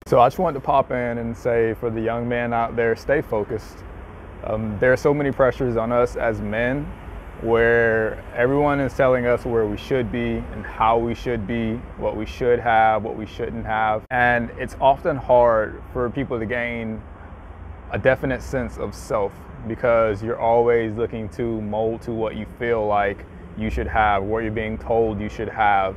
So I just wanted to pop in and say, for the young man out there, stay focused. There are so many pressures on us as men where everyone is telling us where we should be and how we should be, what we should have, what we shouldn't have. And it's often hard for people to gain a definite sense of self because you're always looking to mold to what you feel like you should have, what you're being told you should have.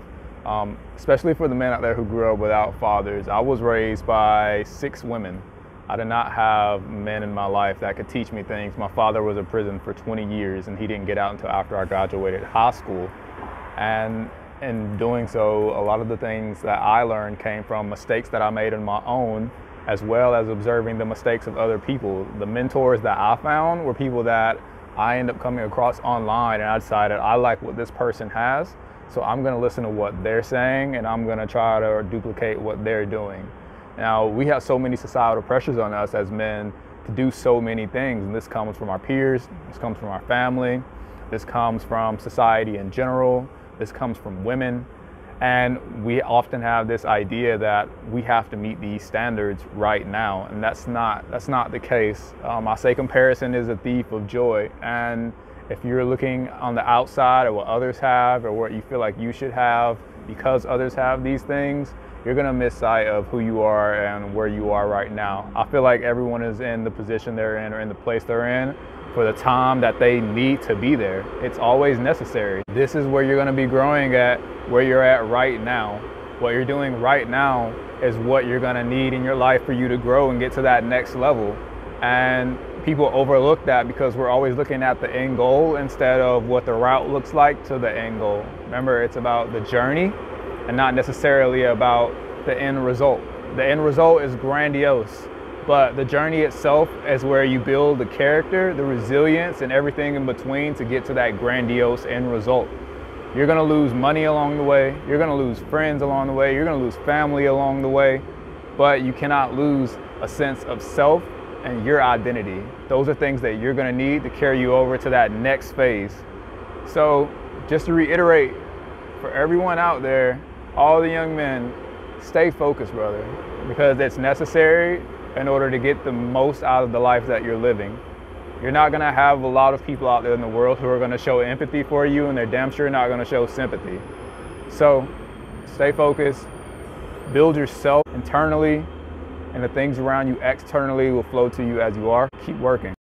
Especially for the men out there who grew up without fathers. I was raised by 6 women. I did not have men in my life that could teach me things. My father was in prison for 20 years and he didn't get out until after I graduated high school. And in doing so, a lot of the things that I learned came from mistakes that I made on my own, as well as observing the mistakes of other people. The mentors that I found were people that I ended up coming across online, and I decided I like what this person has. So I'm going to listen to what they're saying and I'm going to try to duplicate what they're doing. Now, we have so many societal pressures on us as men to do so many things. And this comes from our peers, this comes from our family, this comes from society in general, this comes from women. And we often have this idea that we have to meet these standards right now. And that's not the case. I say comparison is a thief of joy. And if you're looking on the outside at what others have or what you feel like you should have because others have these things, you're gonna miss sight of who you are and where you are right now. I feel like everyone is in the position they're in or in the place they're in for the time that they need to be there. It's always necessary. This is where you're gonna be growing at, where you're at right now. What you're doing right now is what you're gonna need in your life for you to grow and get to that next level. And people overlook that because we're always looking at the end goal instead of what the route looks like to the end goal. Remember, it's about the journey and not necessarily about the end result. The end result is grandiose, but the journey itself is where you build the character, the resilience, and everything in between to get to that grandiose end result. You're gonna lose money along the way, you're gonna lose friends along the way, you're gonna lose family along the way, but you cannot lose a sense of self and your identity. Those are things that you're gonna need to carry you over to that next phase. So just to reiterate, for everyone out there, all the young men, stay focused, brother, because it's necessary in order to get the most out of the life that you're living. You're not gonna have a lot of people out there in the world who are gonna show empathy for you, and they're damn sure not gonna show sympathy. So stay focused, build yourself internally, and the things around you externally will flow to you as you are. Keep working.